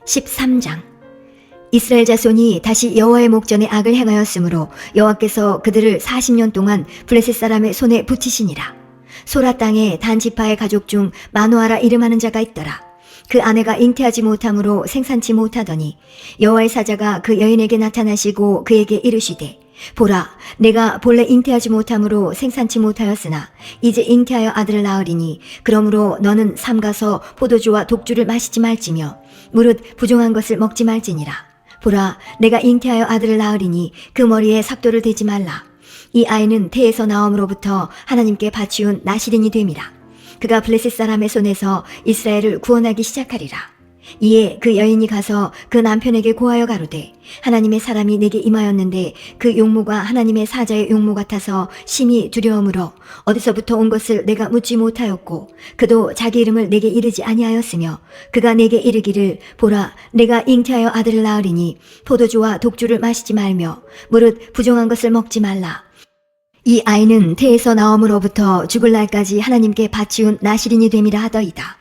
13장. 이스라엘 자손이 다시 여호와의 목전에 악을 행하였으므로 여호와께서 그들을 40년 동안 블레셋 사람의 손에 붙이시니라. 소라 땅에 단 지파의 가족 중 마노아라 이름하는 자가 있더라. 그 아내가 잉태하지 못함으로 생산치 못하더니 여호와의 사자가 그 여인에게 나타나시고 그에게 이르시되, 보라, 내가 본래 잉태하지 못함으로 생산치 못하였으나 이제 잉태하여 아들을 낳으리니 그러므로 너는 삼가서 포도주와 독주를 마시지 말지며 무릇 부정한 것을 먹지 말지니라. 보라, 내가 잉태하여 아들을 낳으리니 그 머리에 삭도를 대지 말라. 이 아이는 태에서 나옴으로부터 하나님께 바치운 나시린이 됨이라. 그가 블레셋 사람의 손에서 이스라엘을 구원하기 시작하리라. 이에 그 여인이 가서 그 남편에게 고하여 가로되, 하나님의 사람이 내게 임하였는데 그 용모가 하나님의 사자의 용모 같아서 심히 두려움으로 어디서부터 온 것을 내가 묻지 못하였고 그도 자기 이름을 내게 이르지 아니하였으며 그가 내게 이르기를, 보라, 내가 잉태하여 아들을 낳으리니 포도주와 독주를 마시지 말며 무릇 부정한 것을 먹지 말라. 이 아이는 태에서 나옴으로부터 죽을 날까지 하나님께 바치운 나시린이 됨이라 하더이다.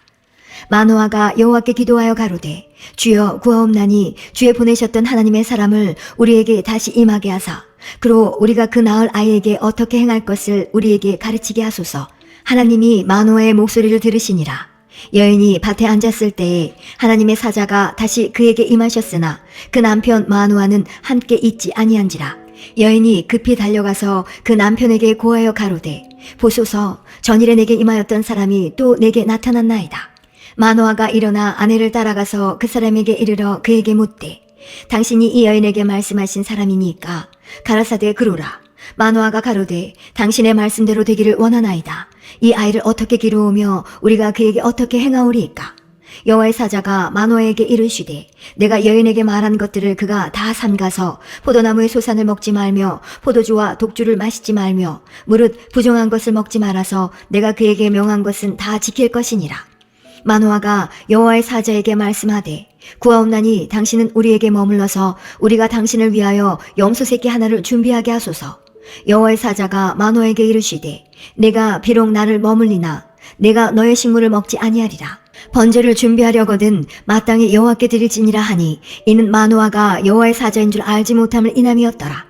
마노아가 여호와께 기도하여 가로되, 주여 구하옵나니 주의 보내셨던 하나님의 사람을 우리에게 다시 임하게 하사 그로 우리가 그 낳을 아이에게 어떻게 행할 것을 우리에게 가르치게 하소서. 하나님이 마노아의 목소리를 들으시니라. 여인이 밭에 앉았을 때에 하나님의 사자가 다시 그에게 임하셨으나 그 남편 마노아는 함께 있지 아니한지라. 여인이 급히 달려가서 그 남편에게 고하여 가로되, 보소서, 전일에 내게 임하였던 사람이 또 내게 나타났나이다. 마노아가 일어나 아내를 따라가서 그 사람에게 이르러 그에게 묻되, 당신이 이 여인에게 말씀하신 사람이니까 가라사대 그로라. 마노아가 가로되, 당신의 말씀대로 되기를 원하나이다. 이 아이를 어떻게 기르오며 우리가 그에게 어떻게 행하오리이까? 여호와의 사자가 마노아에게 이르시되, 내가 여인에게 말한 것들을 그가 다 삼가서 포도나무의 소산을 먹지 말며 포도주와 독주를 마시지 말며 무릇 부정한 것을 먹지 말아서 내가 그에게 명한 것은 다 지킬 것이니라. 마노아가 여호와의 사자에게 말씀하되, 구하옵나니 당신은 우리에게 머물러서 우리가 당신을 위하여 염소 새끼 하나를 준비하게 하소서. 여호와의 사자가 마노아에게 이르시되, 내가 비록 나를 머물리나 내가 너의 식물을 먹지 아니하리라. 번제를 준비하려거든 마땅히 여호와께 드릴지니라 하니 이는 마노아가 여호와의 사자인 줄 알지 못함을 인함이었더라.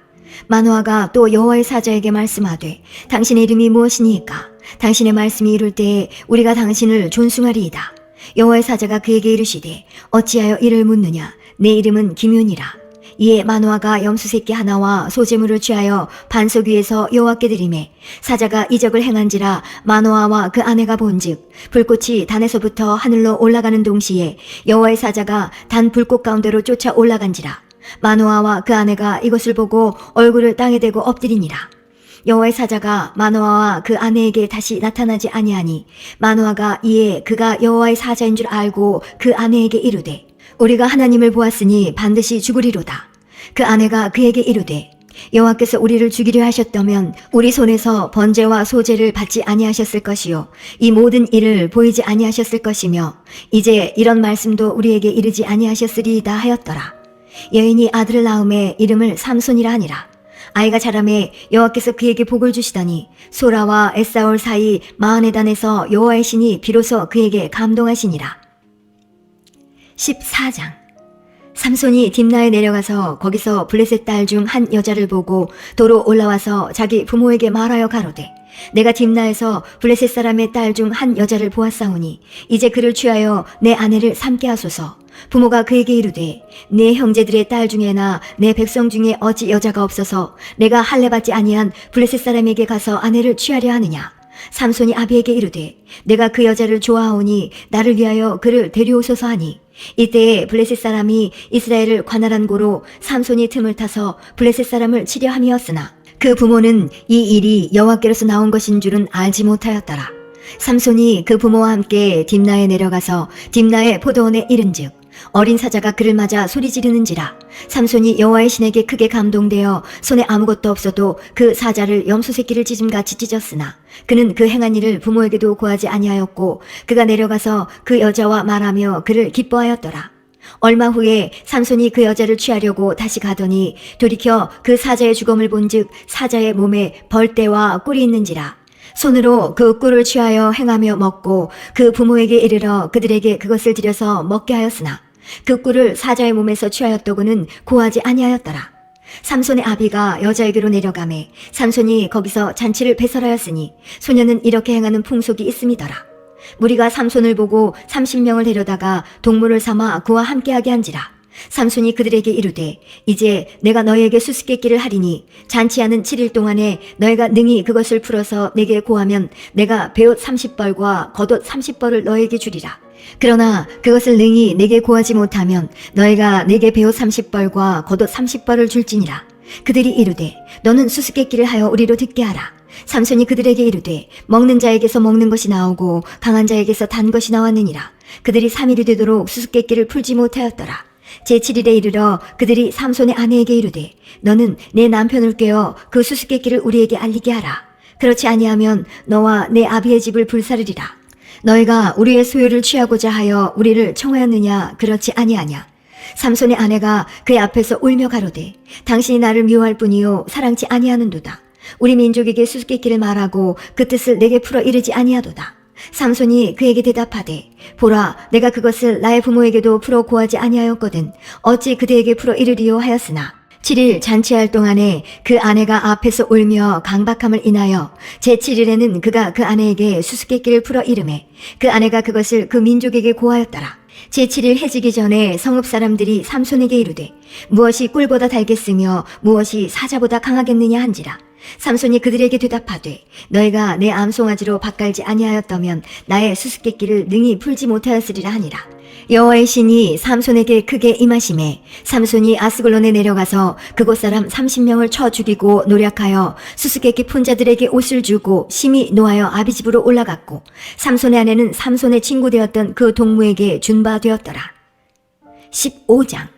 마노아가 또 여호와의 사자에게 말씀하되, 당신의 이름이 무엇이니까? 당신의 말씀이 이룰 때에 우리가 당신을 존숭하리이다. 여호와의 사자가 그에게 이르시되, 어찌하여 이를 묻느냐? 내 이름은 기뮨이라. 이에 마노아가 염소 새끼 하나와 소제물을 취하여 반석 위에서 여호와께 드리매 사자가 이적을 행한지라. 마노아와 그 아내가 본즉 불꽃이 단에서부터 하늘로 올라가는 동시에 여호와의 사자가 단 불꽃 가운데로 쫓아 올라간지라. 마노아와 그 아내가 이것을 보고 얼굴을 땅에 대고 엎드리니라. 여호와의 사자가 마노아와 그 아내에게 다시 나타나지 아니하니 마노아가 이에 그가 여호와의 사자인 줄 알고 그 아내에게 이르되, 우리가 하나님을 보았으니 반드시 죽으리로다. 그 아내가 그에게 이르되, 여호와께서 우리를 죽이려 하셨다면 우리 손에서 번제와 소제를 받지 아니하셨을 것이요 이 모든 일을 보이지 아니하셨을 것이며 이제 이런 말씀도 우리에게 이르지 아니하셨으리이다 하였더라. 여인이 아들을 낳음에 이름을 삼손이라 하니라. 아이가 자라매 여호와께서 그에게 복을 주시더니 소라와 에사올 사이 마하네단에서 여호와의 신이 비로소 그에게 감동하시니라. 14장. 삼손이 딥나에 내려가서 거기서 블레셋 딸 중 한 여자를 보고 도로 올라와서 자기 부모에게 말하여 가로되, 내가 딥나에서 블레셋 사람의 딸 중 한 여자를 보았사오니 이제 그를 취하여 내 아내를 삼게 하소서. 부모가 그에게 이르되, 내 형제들의 딸 중에나 내 백성 중에 어찌 여자가 없어서 내가 할례받지 아니한 블레셋 사람에게 가서 아내를 취하려 하느냐? 삼손이 아비에게 이르되, 내가 그 여자를 좋아하오니 나를 위하여 그를 데려오소서 하니 이때에 블레셋 사람이 이스라엘을 관할한 고로 삼손이 틈을 타서 블레셋 사람을 치려 함이었으나 그 부모는 이 일이 여호와께로서 나온 것인 줄은 알지 못하였더라. 삼손이 그 부모와 함께 딥나에 내려가서 딥나의 포도원에 이른즉 어린 사자가 그를 맞아 소리 지르는지라. 삼손이 여호와의 신에게 크게 감동되어 손에 아무것도 없어도 그 사자를 염소 새끼를 찢음같이 찢었으나 그는 그 행한 일을 부모에게도 고하지 아니하였고 그가 내려가서 그 여자와 말하며 그를 기뻐하였더라. 얼마 후에 삼손이 그 여자를 취하려고 다시 가더니 돌이켜 그 사자의 죽음을 본즉 사자의 몸에 벌떼와 꿀이 있는지라. 손으로 그 꿀을 취하여 행하며 먹고 그 부모에게 이르러 그들에게 그것을 드려서 먹게 하였으나 그 꿀을 사자의 몸에서 취하였더고는 고하지 아니하였더라. 삼손의 아비가 여자에게로 내려가매 삼손이 거기서 잔치를 배설하였으니 소년은 이렇게 행하는 풍속이 있음이더라. 무리가 삼손을 보고 30명을 데려다가 동물을 삼아 그와 함께하게 한지라. 삼손이 그들에게 이르되 이제 내가 너희에게 수수께끼를 하리니 잔치하는 7일 동안에 너희가 능히 그것을 풀어서 내게 고하면 내가 베옷 30벌과 겉옷 30벌을 너희에게 주리라. 그러나 그것을 능히 내게 고하지 못하면 너희가 내게 베옷 30벌과 겉옷 30벌을 줄지니라. 그들이 이르되 너는 수수께끼를 하여 우리로 듣게 하라. 삼손이 그들에게 이르되 먹는 자에게서 먹는 것이 나오고 강한 자에게서 단 것이 나왔느니라. 그들이 3일이 되도록 수수께끼를 풀지 못하였더라. 제7일에 이르러 그들이 삼손의 아내에게 이르되 너는 내 남편을 꾀어 그 수수께끼를 우리에게 알리게 하라. 그렇지 아니하면 너와 내 아비의 집을 불사르리라. 너희가 우리의 소유를 취하고자 하여 우리를 청하였느냐 그렇지 아니하냐. 삼손의 아내가 그의 앞에서 울며 가로되 당신이 나를 미워할 뿐이요 사랑치 아니하는도다. 우리 민족에게 수수께끼를 말하고 그 뜻을 내게 풀어 이르지 아니하도다. 삼손이 그에게 대답하되 보라 내가 그것을 나의 부모에게도 풀어 고하지 아니하였거든 어찌 그대에게 풀어 이르리요 하였으나 7일 잔치할 동안에 그 아내가 앞에서 울며 강박함을 인하여 제7일에는 그가 그 아내에게 수수께끼를 풀어 이르매 그 아내가 그것을 그 민족에게 고하였더라. 제7일 해지기 전에 성읍 사람들이 삼손에게 이르되 무엇이 꿀보다 달겠으며 무엇이 사자보다 강하겠느냐 한지라. 삼손이 그들에게 대답하되 너희가 내 암송아지로 밭갈지 아니하였다면 나의 수수께끼를 능히 풀지 못하였으리라 하니라. 여호와의 신이 삼손에게 크게 임하심에 삼손이 아스글론에 내려가서 그곳 사람 30명을 쳐 죽이고 노략하여 수수께끼 푼 자들에게 옷을 주고 심히 노하여 아비 집으로 올라갔고 삼손의 아내는 삼손의 친구 되었던 그 동무에게 준 바 되었더라. 15장.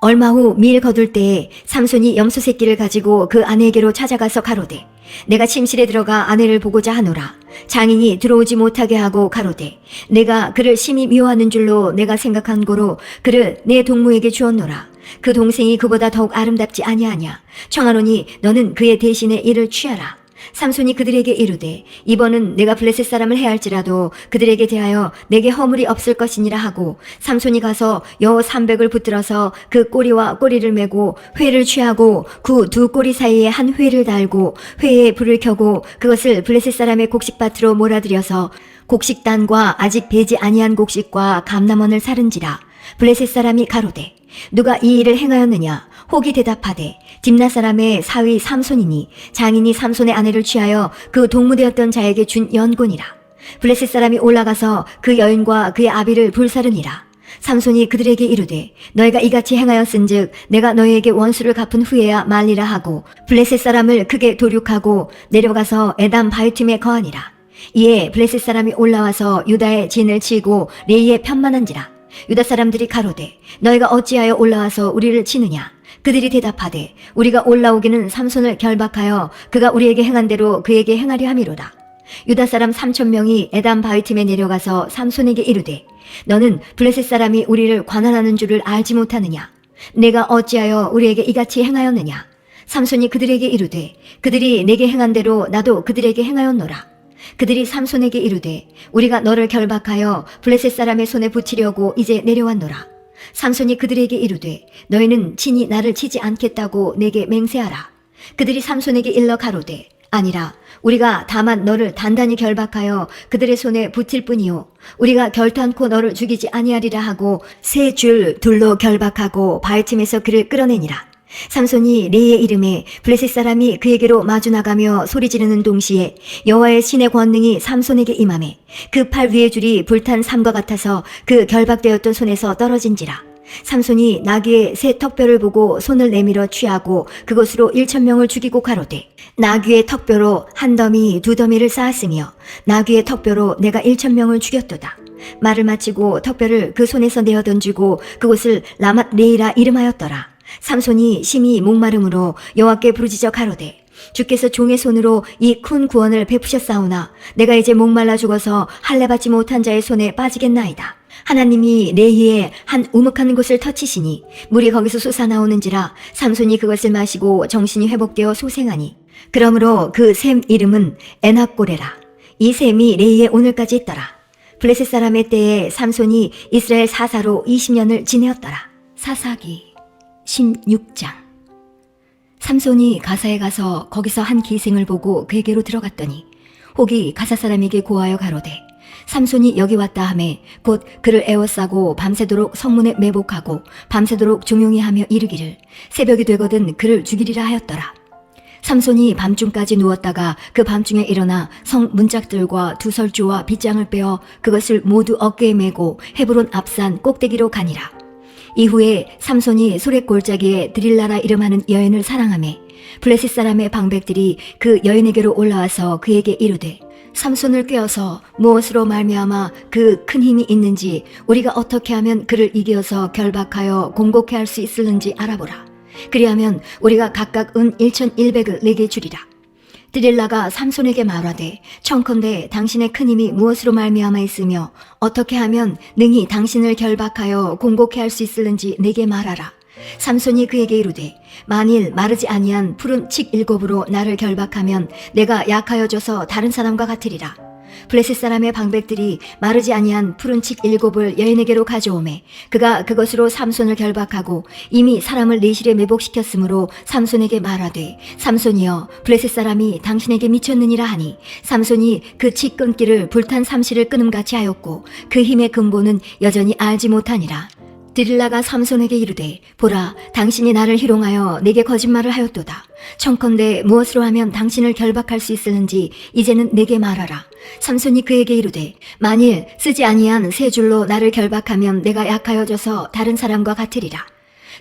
얼마 후 밀 거둘 때에 삼손이 염소 새끼를 가지고 그 아내에게로 찾아가서 가로되 내가 침실에 들어가 아내를 보고자 하노라. 장인이 들어오지 못하게 하고 가로되 내가 그를 심히 미워하는 줄로 내가 생각한 고로 그를 내 동무에게 주었노라. 그 동생이 그보다 더욱 아름답지 아니하냐. 청하노니 너는 그의 대신에 이를 취하라. 삼손이 그들에게 이르되 이번은 내가 블레셋 사람을 해할지라도 그들에게 대하여 내게 허물이 없을 것이니라 하고 삼손이 가서 여호 300을 붙들어서 그 꼬리와 꼬리를 메고 회를 취하고 그 두 꼬리 사이에 한 회를 달고 회에 불을 켜고 그것을 블레셋 사람의 곡식밭으로 몰아들여서 곡식단과 아직 배지 아니한 곡식과 감람원을 사른지라. 블레셋 사람이 가로되 누가 이 일을 행하였느냐. 혹이 대답하되 딥나 사람의 사위 삼손이니 장인이 삼손의 아내를 취하여 그 동무되었던 자에게 준 연고니라. 블레셋 사람이 올라가서 그 여인과 그의 아비를 불사르니라. 삼손이 그들에게 이르되 너희가 이같이 행하였은즉 내가 너희에게 원수를 갚은 후에야 말리라 하고 블레셋 사람을 크게 도륙하고 내려가서 에담 바이툼에 거하니라. 이에 블레셋 사람이 올라와서 유다의 진을 치고 레이에 편만한지라. 유다 사람들이 가로되 너희가 어찌하여 올라와서 우리를 치느냐. 그들이 대답하되 우리가 올라오기는 삼손을 결박하여 그가 우리에게 행한 대로 그에게 행하려 함이로다. 유다 사람 3,000명이 에담 바위틈에 내려가서 삼손에게 이르되 너는 블레셋 사람이 우리를 관할하는 줄을 알지 못하느냐. 내가 어찌하여 우리에게 이같이 행하였느냐. 삼손이 그들에게 이르되 그들이 내게 행한 대로 나도 그들에게 행하였노라. 그들이 삼손에게 이르되 우리가 너를 결박하여 블레셋 사람의 손에 붙이려고 이제 내려왔노라. 삼손이 그들에게 이르되 너희는 친히 나를 치지 않겠다고 내게 맹세하라. 그들이 삼손에게 일러 가로되 아니라 우리가 다만 너를 단단히 결박하여 그들의 손에 붙일 뿐이요 우리가 결탄코 너를 죽이지 아니하리라 하고 세 줄 둘로 결박하고 바위틈에서 그를 끌어내니라. 삼손이 레이의 이름에 블레셋 사람이 그에게로 마주 나가며 소리 지르는 동시에 여호와의 신의 권능이 삼손에게 임하매 그 팔 위의 줄이 불탄 삼과 같아서 그 결박되었던 손에서 떨어진지라. 삼손이 나귀의 새 턱뼈를 보고 손을 내밀어 취하고 그것으로 1,000명을 죽이고 가로되 나귀의 턱뼈로 한 더미 두 더미를 쌓았으며 나귀의 턱뼈로 내가 1,000명을 죽였도다. 말을 마치고 턱뼈를 그 손에서 내어 던지고 그곳을 라맛 레이라 이름하였더라. 삼손이 심히 목마름으로 여호와께 부르짖어 가로되 주께서 종의 손으로 이 큰 구원을 베푸셨사오나 내가 이제 목말라 죽어서 할례 받지 못한 자의 손에 빠지겠나이다. 하나님이 레이에 한 우묵한 곳을 터치시니 물이 거기서 솟아나오는지라 삼손이 그것을 마시고 정신이 회복되어 소생하니 그러므로 그 샘 이름은 에낙고레라. 이 샘이 레이에 오늘까지 있더라. 블레셋 사람의 때에 삼손이 이스라엘 사사로 20년을 지내었더라. 사사기 16장. 삼손이 가사에 가서 거기서 한 기생을 보고 그에게로 들어갔더니 혹이 가사 사람에게 고하여 가로되 삼손이 여기 왔다 하매 곧 그를 에워싸고 밤새도록 성문에 매복하고 밤새도록 종용히 하며 이르기를 새벽이 되거든 그를 죽이리라 하였더라. 삼손이 밤중까지 누웠다가 그 밤중에 일어나 성 문짝들과 두 설주와 빗장을 빼어 그것을 모두 어깨에 메고 헤브론 앞산 꼭대기로 가니라. 이후에 삼손이 소렛골짜기에 드릴라라 이름하는 여인을 사랑하매 블레셋 사람의 방백들이 그 여인에게로 올라와서 그에게 이르되 삼손을 꾀어서 무엇으로 말미암아 그 큰 힘이 있는지 우리가 어떻게 하면 그를 이겨서 결박하여 공곡해 할 수 있을는지 알아보라. 그리하면 우리가 각각 은 1,100을 내게 주리라. 드릴라가 삼손에게 말하되 청컨대 당신의 큰 힘이 무엇으로 말미암아 있으며 어떻게 하면 능히 당신을 결박하여 공곡해 할 수 있을는지 내게 말하라. 삼손이 그에게 이르되 만일 마르지 아니한 푸른 칡 7으로 나를 결박하면 내가 약하여져서 다른 사람과 같으리라. 블레셋 사람의 방백들이 마르지 아니한 푸른 칡 7을 여인에게로 가져오매 그가 그것으로 삼손을 결박하고 이미 사람을 내실에 매복시켰으므로 삼손에게 말하되 삼손이여 블레셋 사람이 당신에게 미쳤느니라 하니 삼손이 그 칡 끊기를 불탄 삼시를 끊음같이 하였고 그 힘의 근본은 여전히 알지 못하니라. 드릴라가 삼손에게 이르되 보라 당신이 나를 희롱하여 내게 거짓말을 하였도다. 청컨대 무엇으로 하면 당신을 결박할 수 있을는지 이제는 내게 말하라. 삼손이 그에게 이르되 만일 쓰지 아니한 세 줄로 나를 결박하면 내가 약하여져서 다른 사람과 같으리라.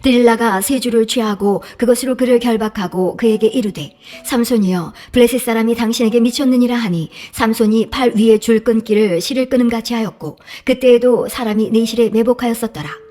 드릴라가 세 줄을 취하고 그것으로 그를 결박하고 그에게 이르되 삼손이여 블레셋 사람이 당신에게 미쳤느니라 하니 삼손이 팔 위에 줄 끊기를 실을 끊음같이 하였고 그때에도 사람이 네 실에 매복하였었더라.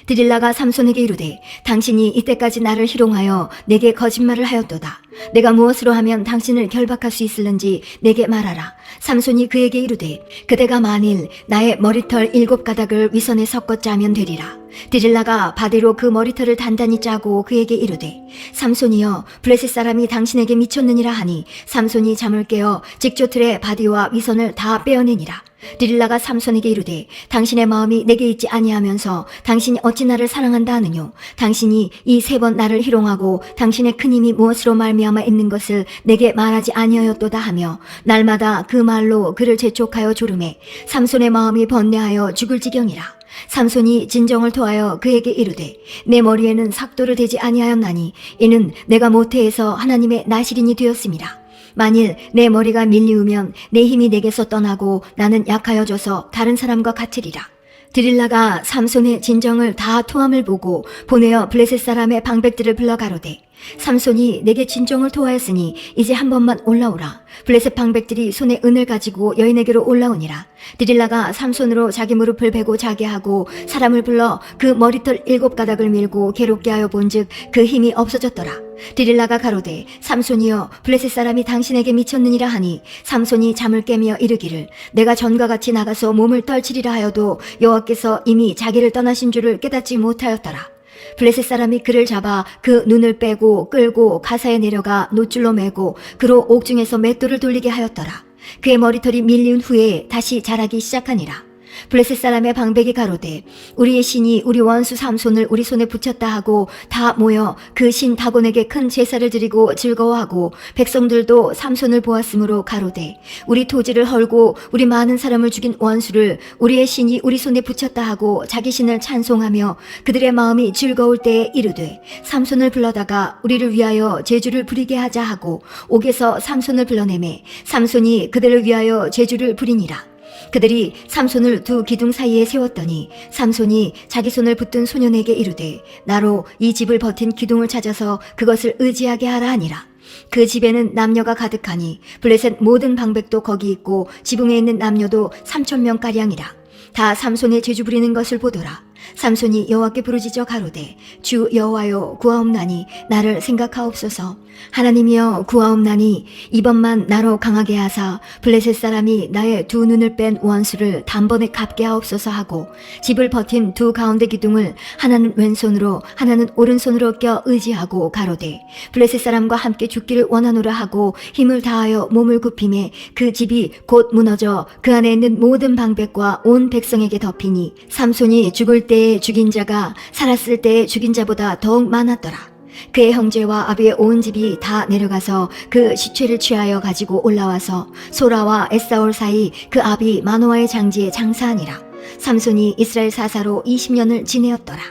드릴라가 삼손에게 이르되 당신이 이때까지 나를 희롱하여 내게 거짓말을 하였도다. 내가 무엇으로 하면 당신을 결박할 수 있을는지 내게 말하라. 삼손이 그에게 이르되 그대가 만일 나의 머리털 7가닥을 위선에 섞어 짜면 되리라. 드릴라가 바디로 그 머리털을 단단히 짜고 그에게 이르되 삼손이여 블레셋 사람이 당신에게 미쳤느니라 하니 삼손이 잠을 깨어 직조틀의 바디와 위선을 다 빼어내니라. 드릴라가 삼손에게 이르되 당신의 마음이 내게 있지 아니하면서 당신이 어찌 나를 사랑한다 하느뇨. 당신이 이 3번 나를 희롱하고 당신의 큰 힘이 무엇으로 말미암아 있는 것을 내게 말하지 아니하였도다 하며 날마다 그 말로 그를 재촉하여 조르매 삼손의 마음이 번뇌하여 죽을 지경이라. 삼손이 진정을 토하여 그에게 이르되 내 머리에는 삭도를 대지 아니하였나니 이는 내가 모태에서 하나님의 나실인이 되었음이라. 만일 내 머리가 밀리우면 내 힘이 내게서 떠나고 나는 약하여져서 다른 사람과 같으리라. 드릴라가 삼손의 진정을 다 토함을 보고 보내어 블레셋 사람의 방백들을 불러 가로되 삼손이 내게 진정을 토하였으니 이제 한 번만 올라오라. 블레셋 방백들이 손에 은을 가지고 여인에게로 올라오니라. 드릴라가 삼손으로 자기 무릎을 베고 자게 하고 사람을 불러 그 머리털 7가닥을 밀고 괴롭게 하여 본즉 그 힘이 없어졌더라. 드릴라가 가로되 삼손이여 블레셋 사람이 당신에게 미쳤느니라 하니 삼손이 잠을 깨며 이르기를 내가 전과 같이 나가서 몸을 떨치리라 하여도 여호와께서 이미 자기를 떠나신 줄을 깨닫지 못하였더라. 블레셋 사람이 그를 잡아 그 눈을 빼고 끌고 가사에 내려가 노줄로 매고 그로 옥중에서 맷돌을 돌리게 하였더라. 그의 머리털이 밀리운 후에 다시 자라기 시작하니라. 블레셋 사람의 방백이 가로되 우리의 신이 우리 원수 삼손을 우리 손에 붙였다 하고 다 모여 그 신 다곤에게 큰 제사를 드리고 즐거워하고 백성들도 삼손을 보았으므로 가로되 우리 토지를 헐고 우리 많은 사람을 죽인 원수를 우리의 신이 우리 손에 붙였다 하고 자기 신을 찬송하며 그들의 마음이 즐거울 때에 이르되 삼손을 불러다가 우리를 위하여 제주를 부리게 하자 하고 옥에서 삼손을 불러내매 삼손이 그들을 위하여 제주를 부리니라. 그들이 삼손을 두 기둥 사이에 세웠더니 삼손이 자기 손을 붙든 소년에게 이르되 나로 이 집을 버틴 기둥을 찾아서 그것을 의지하게 하라 하니라. 그 집에는 남녀가 가득하니 블레셋 모든 방백도 거기 있고 지붕에 있는 남녀도 3,000명가량이라. 다 삼손의 제주 부리는 것을 보더라. 삼손이 여호와께 부르짖어 가로되 주 여호와여 구하옵나니 나를 생각하옵소서. 하나님이여 구하옵나니 이번만 나로 강하게 하사 블레셋 사람이 나의 두 눈을 뺀 원수를 단번에 갚게 하옵소서 하고 집을 버틴 두 가운데 기둥을 하나는 왼손으로 하나는 오른손으로 껴 의지하고 가로되 블레셋 사람과 함께 죽기를 원하노라 하고 힘을 다하여 몸을 굽히매 그 집이 곧 무너져 그 안에 있는 모든 방백과 온 백성에게 덮이니 삼손이 죽을 때에 죽인 자가 살았을 때에 죽인 자보다 더욱 많았더라. 그의 형제와 아비의 온 집이 다 내려가서 그 시체를 취하여 가지고 올라와서 소라와 에사올 사이 그 아비 마노아의 장지에 장사하니라. 삼손이 이스라엘 사사로 20년을 지내었더라.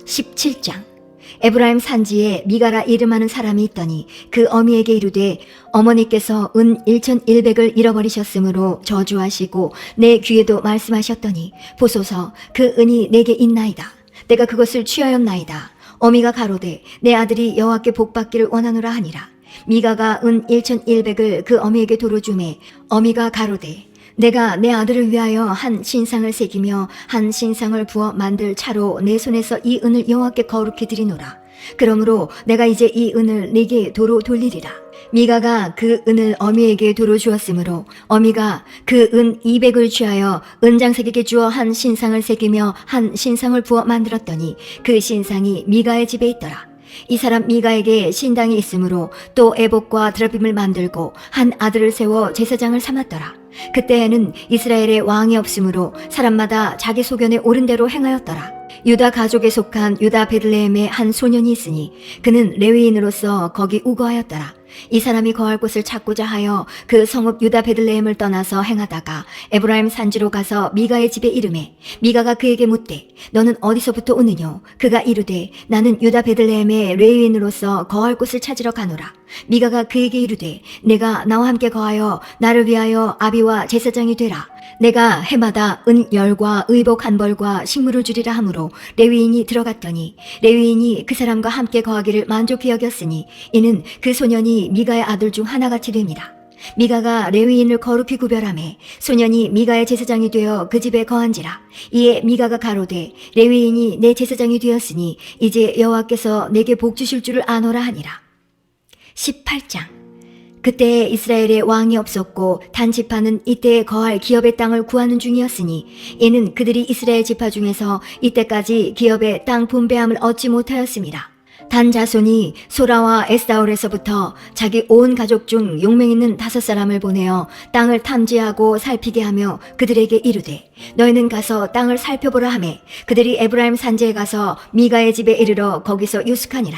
17장. 에브라임 산지에 미가라 이름하는 사람이 있더니 그 어미에게 이르되 어머니께서 은 1100을 잃어버리셨으므로 저주하시고 내 귀에도 말씀하셨더니 보소서 그 은이 내게 있나이다. 내가 그것을 취하였나이다. 어미가 가로되 내 아들이 여호와께 복받기를 원하노라 하니라. 미가가 은 1100을 그 어미에게 도로 주매 어미가 가로되 내가 내 아들을 위하여 한 신상을 새기며 한 신상을 부어 만들 차로 내 손에서 이 은을 여호와께 거룩히 드리노라. 그러므로 내가 이제 이 은을 네게 도로 돌리리라. 미가가 그 은을 어미에게 도로 주었으므로 어미가 그 은 200을 취하여 은장색에게 주어 한 신상을 새기며 한 신상을 부어 만들었더니 그 신상이 미가의 집에 있더라. 이 사람 미가에게 신당이 있으므로 또 에봇과 드라빔을 만들고 한 아들을 세워 제사장을 삼았더라. 그때에는 이스라엘에 왕이 없으므로 사람마다 자기 소견에 옳은 대로 행하였더라. 유다 가족에 속한 유다 베들레헴에 한 소년이 있으니 그는 레위인으로서 거기 우거하였더라. 이 사람이 거할 곳을 찾고자 하여 그 성읍 유다 베들레헴을 떠나서 행하다가 에브라임 산지로 가서 미가의 집에 이르매 미가가 그에게 묻되 너는 어디서부터 오느뇨? 그가 이르되 나는 유다 베들레헴에 레위인으로서 거할 곳을 찾으러 가노라. 미가가 그에게 이르되 내가 나와 함께 거하여 나를 위하여 아비와 제사장이 되라. 내가 해마다 은 10과 의복 1벌과 식물을 주리라 하므로 레위인이 들어갔더니 레위인이 그 사람과 함께 거하기를 만족히 여겼으니 이는 그 소년이 미가의 아들 중 하나같이 됩니다. 미가가 레위인을 거룩히 구별하매 소년이 미가의 제사장이 되어 그 집에 거한지라. 이에 미가가 가로되 레위인이 내 제사장이 되었으니 이제 여호와께서 내게 복 주실 줄을 아노라 하니라. 18장. 그때 이스라엘에 왕이 없었고 단 지파는 이때에 거할 기업의 땅을 구하는 중이었으니 이는 그들이 이스라엘 지파 중에서 이때까지 기업의 땅 분배함을 얻지 못하였습니다. 단 자손이 소라와 에스다올에서부터 자기 온 가족 중 용맹 있는 5사람을 보내어 땅을 탐지하고 살피게 하며 그들에게 이르되 너희는 가서 땅을 살펴보라 하매 그들이 에브라임 산지에 가서 미가의 집에 이르러 거기서 유숙하니라.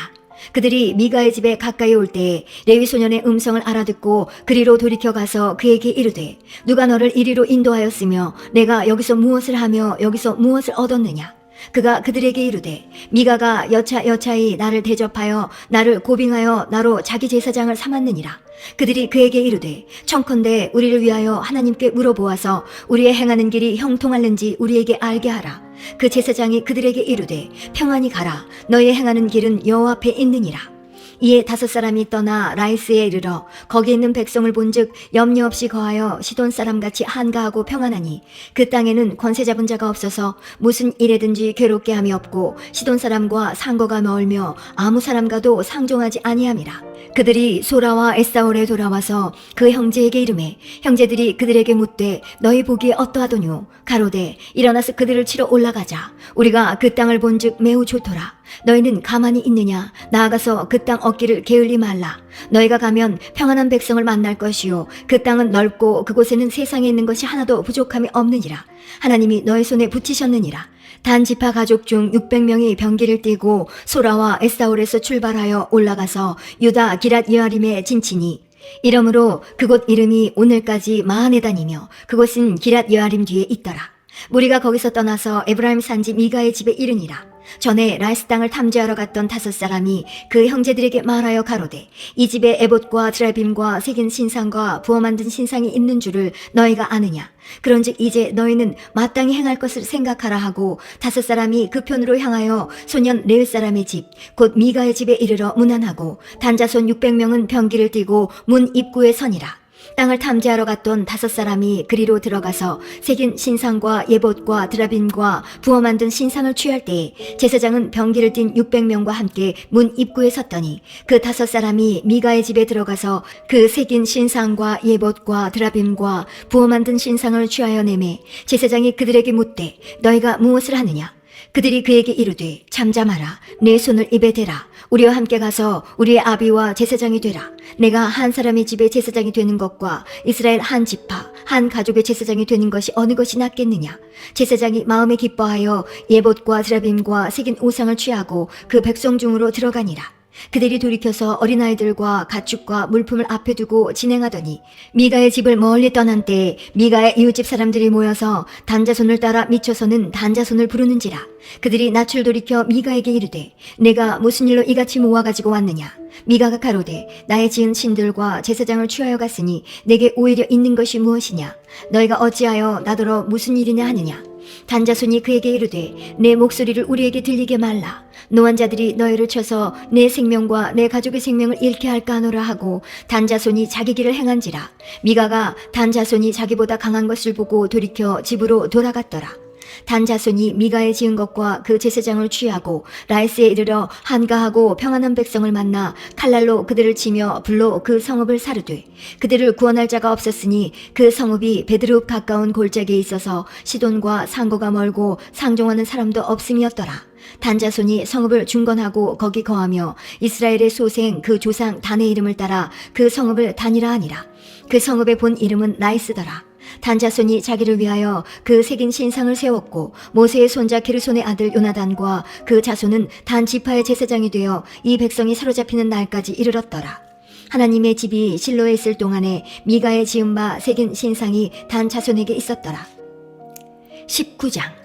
그들이 미가의 집에 가까이 올 때에 레위 소년의 음성을 알아듣고 그리로 돌이켜 가서 그에게 이르되 누가 너를 이리로 인도하였으며 내가 여기서 무엇을 하며 여기서 무엇을 얻었느냐? 그가 그들에게 이르되 미가가 여차여차히 나를 대접하여 나를 고빙하여 나로 자기 제사장을 삼았느니라. 그들이 그에게 이르되 청컨대 우리를 위하여 하나님께 물어보아서 우리의 행하는 길이 형통할는지 우리에게 알게 하라. 그 제사장이 그들에게 이르되 평안히 가라. 너희의 행하는 길은 여호와 앞에 있느니라. 이에 5사람이 떠나 라이스에 이르러 거기 있는 백성을 본즉 염려 없이 거하여 시돈 사람같이 한가하고 평안하니 그 땅에는 권세 잡은 자가 없어서 무슨 일에든지 괴롭게 함이 없고 시돈 사람과 상거가 멀며 아무 사람과도 상종하지 아니함이라. 그들이 소라와 에사올에 돌아와서 그 형제에게 이르매 형제들이 그들에게 묻되 너희 보기에 어떠하더뇨? 가로되 일어나서 그들을 치러 올라가자. 우리가 그 땅을 본즉 매우 좋더라. 너희는 가만히 있느냐? 나아가서 그 땅 얻기를 게을리 말라. 너희가 가면 평안한 백성을 만날 것이요 그 땅은 넓고 그곳에는 세상에 있는 것이 하나도 부족함이 없느니라. 하나님이 너희 손에 붙이셨느니라. 단 지파 가족 중 600명이 병기를 띠고 소라와 에사올에서 출발하여 올라가서 유다 기랏 여아림에 진치니 이러므로 그곳 이름이 오늘까지 마하네단이며 그곳은 기랏 여아림 뒤에 있더라. 무리가 거기서 떠나서 에브라임 산지 미가의 집에 이르니라. 전에 라이스 땅을 탐지하러 갔던 5사람이 그 형제들에게 말하여 가로되 이 집에 에봇과 드라빔과 새긴 신상과 부어 만든 신상이 있는 줄을 너희가 아느냐? 그런즉 이제 너희는 마땅히 행할 것을 생각하라 하고 5사람이 그 편으로 향하여 소년 레위 사람의 집 곧 미가의 집에 이르러 문안하고 단자손 600명은 병기를 띠고 문 입구에 서니라. 땅을 탐지하러 갔던 5사람이 그리로 들어가서 새긴 신상과 예봇과 드라빔과 부어 만든 신상을 취할 때에 제사장은 병기를 띤 600명과 함께 문 입구에 섰더니 그 5사람이 미가의 집에 들어가서 그 새긴 신상과 예봇과 드라빔과 부어 만든 신상을 취하여 내매 제사장이 그들에게 묻되 너희가 무엇을 하느냐? 그들이 그에게 이르되 잠잠하라. 내 손을 입에 대라. 우리와 함께 가서 우리의 아비와 제사장이 되라. 내가 한 사람의 집에 제사장이 되는 것과 이스라엘 한 지파 한 가족의 제사장이 되는 것이 어느 것이 낫겠느냐. 제사장이 마음에 기뻐하여 예봇과 드라빔과 새긴 우상을 취하고 그 백성 중으로 들어가니라. 그들이 돌이켜서 어린아이들과 가축과 물품을 앞에 두고 진행하더니 미가의 집을 멀리 떠난 때에 미가의 이웃집 사람들이 모여서 단자손을 따라 미쳐서는 단자손을 부르는지라. 그들이 낯을 돌이켜 미가에게 이르되 내가 무슨 일로 이같이 모아가지고 왔느냐. 미가가 가로되 나의 지은 신들과 제사장을 취하여 갔으니 내게 오히려 있는 것이 무엇이냐. 너희가 어찌하여 나더러 무슨 일이냐 하느냐. 단자손이 그에게 이르되 내 목소리를 우리에게 들리게 말라. 노환자들이 너희를 쳐서 내 생명과 내 가족의 생명을 잃게 할까 하노라 하고 단자손이 자기 길을 행한지라. 미가가 단자손이 자기보다 강한 것을 보고 돌이켜 집으로 돌아갔더라. 단자손이 미가의 지은 것과 그 제사장을 취하고 라이스에 이르러 한가하고 평안한 백성을 만나 칼날로 그들을 치며 불로 그 성읍을 사르되 그들을 구원할 자가 없었으니 그 성읍이 베드룹 가까운 골짜기에 있어서 시돈과 상고가 멀고 상종하는 사람도 없음이었더라. 단자손이 성읍을 중건하고 거기 거하며 이스라엘의 소생 그 조상 단의 이름을 따라 그 성읍을 단이라 하니라. 그 성읍의 본 이름은 라이스더라. 단자손이 자기를 위하여 그 새긴 신상을 세웠고 모세의 손자 게르손의 아들 요나단과 그 자손은 단 지파의 제사장이 되어 이 백성이 사로잡히는 날까지 이르렀더라. 하나님의 집이 실로에 있을 동안에 미가의 지은 바 새긴 신상이 단 자손에게 있었더라. 19장.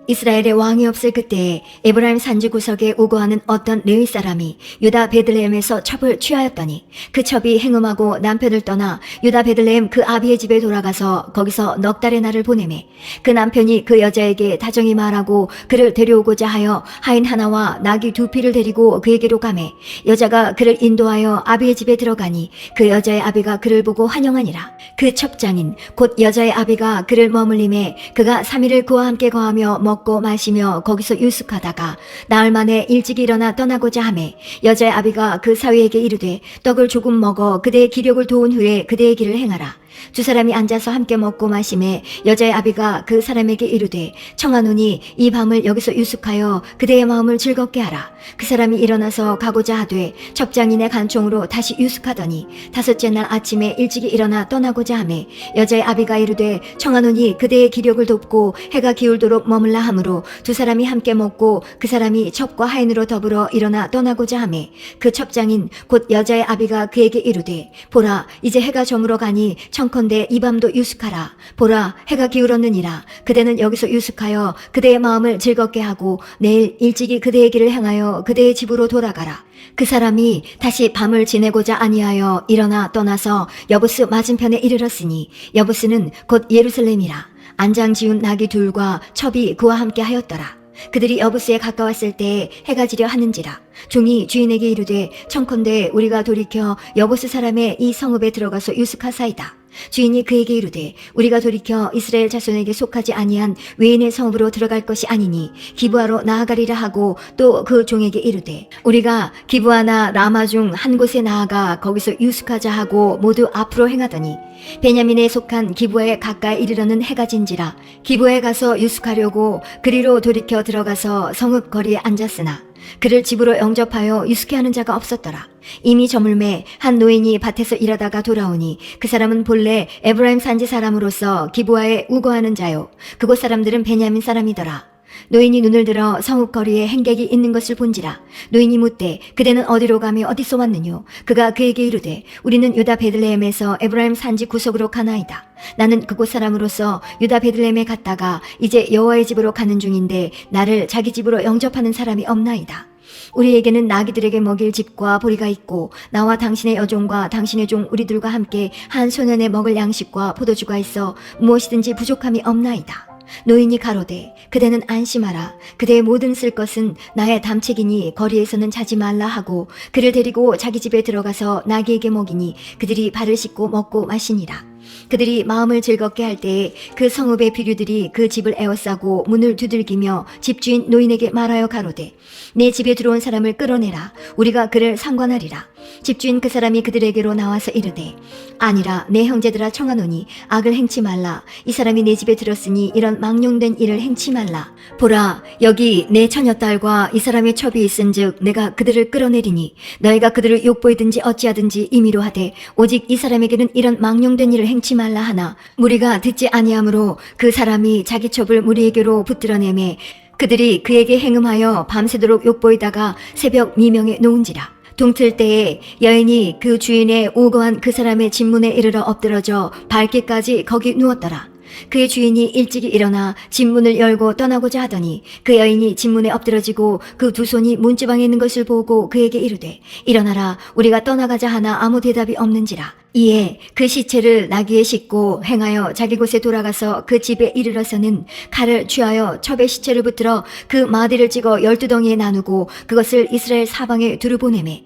이스라엘의 왕이 없을 그때에 에브라임 산지 구석에 우거하는 어떤 레위 사람이 유다 베들레헴에서 첩을 취하였더니 그 첩이 행음하고 남편을 떠나 유다 베들레헴 그 아비의 집에 돌아가서 거기서 넉 달의 날을 보내매 그 남편이 그 여자에게 다정히 말하고 그를 데려오고자 하여 하인 하나와 나귀 2匹를 데리고 그에게로 가매 여자가 그를 인도하여 아비의 집에 들어가니 그 여자의 아비가 그를 보고 환영하니라. 그 첩장인 곧 여자의 아비가 그를 머물림에 그가 3일을 그와 함께 거하며 먹고 마시며 거기서 유숙하다가 나흘 만에 일찍 일어나 떠나고자 하매 여자의 아비가 그 사위에게 이르되 떡을 조금 먹어 그대의 기력을 도운 후에 그대의 길을 행하라. 두 사람이 앉아서 함께 먹고 마시매 여자의 아비가 그 사람에게 이르되 청하노니 이 밤을 여기서 유숙하여 그대의 마음을 즐겁게 하라. 그 사람이 일어나서 가고자 하되 첩장인의 간청으로 다시 유숙하더니 5째 날 아침에 일찍이 일어나 떠나고자 하매 여자의 아비가 이르되 청하노니 그대의 기력을 돕고 해가 기울도록 머물라 하므로 두 사람이 함께 먹고 그 사람이 첩과 하인으로 더불어 일어나 떠나고자 하매 그 첩장인 곧 여자의 아비가 그에게 이르되 보라 이제 해가 저물어 가니 청컨대 이 밤도 유숙하라. 보라 해가 기울었느니라. 그대는 여기서 유숙하여 그대의 마음을 즐겁게 하고 내일 일찍이 그대의 길을 행하여 그대의 집으로 돌아가라. 그 사람이 다시 밤을 지내고자 아니하여 일어나 떠나서 여부스 맞은편에 이르렀으니 여부스는 곧 예루살렘이라. 안장 지운 나귀 2과 첩이 그와 함께 하였더라. 그들이 여부스에 가까웠을 때에 해가 지려 하는지라. 종이 주인에게 이르되 청컨대 우리가 돌이켜 여부스 사람의 이 성읍에 들어가서 유숙하사이다. 주인이 그에게 이르되 우리가 돌이켜 이스라엘 자손에게 속하지 아니한 외인의 성읍으로 들어갈 것이 아니니 기브아로 나아가리라 하고 또 그 종에게 이르되 우리가 기브아나 라마 중 한 곳에 나아가 거기서 유숙하자 하고 모두 앞으로 행하더니 베냐민에 속한 기브아에 가까이 이르러는 해가 진지라. 기브아에 가서 유숙하려고 그리로 돌이켜 들어가서 성읍 거리에 앉았으나 그를 집으로 영접하여 유숙해 하는 자가 없었더라. 이미 저물매 한 노인이 밭에서 일하다가 돌아오니 그 사람은 본래 에브라임 산지 사람으로서 기브아에 우거하는 자요 그곳 사람들은 베냐민 사람이더라. 노인이 눈을 들어 성읍 거리에 행객이 있는 것을 본지라. 노인이 묻되 그대는 어디로 가며 어디서 왔느뇨? 그가 그에게 이르되 우리는 유다 베들레헴에서 에브라임 산지 구석으로 가나이다. 나는 그곳 사람으로서 유다 베들레헴에 갔다가 이제 여호와의 집으로 가는 중인데 나를 자기 집으로 영접하는 사람이 없나이다. 우리에게는 나귀들에게 먹일 집과 보리가 있고 나와 당신의 여종과 당신의 종 우리들과 함께 한 소년에 먹을 양식과 포도주가 있어 무엇이든지 부족함이 없나이다. 노인이 가로되 그대는 안심하라. 그대의 모든 쓸 것은 나의 담책이니 거리에서는 자지 말라 하고 그를 데리고 자기 집에 들어가서 나귀에게 먹이니 그들이 발을 씻고 먹고 마시니라. 그들이 마음을 즐겁게 할 때에 그 성읍의 비류들이 그 집을 에워싸고 문을 두들기며 집주인 노인에게 말하여 가로되 내 집에 들어온 사람을 끌어내라. 우리가 그를 상관하리라. 집주인 그 사람이 그들에게로 나와서 이르되 아니라 내 형제들아 청하노니 악을 행치 말라. 이 사람이 내 집에 들었으니 이런 망령된 일을 행치 말라. 보라 여기 내 처녀딸과 이 사람의 첩이 있은즉 내가 그들을 끌어내리니 너희가 그들을 욕보이든지 어찌하든지 임의로 하되 오직 이 사람에게는 이런 망령된 일을 행치 말라 하나 무리가 듣지 아니하므로 그 사람이 자기 첩을 무리에게로 붙들어내매 그들이 그에게 행음하여 밤새도록 욕보이다가 새벽 미명에 놓은지라. 동틀 때에 여인이 그 주인의 우거한 그 사람의 집문에 이르러 엎드러져 밝기까지 거기 누웠더라. 그의 주인이 일찍이 일어나 집문을 열고 떠나고자 하더니 그 여인이 집문에 엎드러지고 그 두 손이 문지방에 있는 것을 보고 그에게 이르되 일어나라 우리가 떠나가자 하나 아무 대답이 없는지라. 이에 그 시체를 나귀에 싣고 행하여 자기 곳에 돌아가서 그 집에 이르러서는 칼을 취하여 첩의 시체를 붙들어 그 마디를 찍어 12덩이에 나누고 그것을 이스라엘 사방에 두루 보내매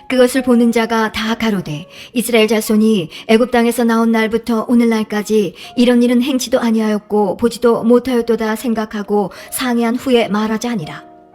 그것을 보는 자가 다 가로되 이스라엘 자손이 애굽 땅에서 나온 날부터 오늘날까지 이런 일은 행치도 아니하였고 보지도 못하였도다 생각하고 상의한 후에 말하자 하니라.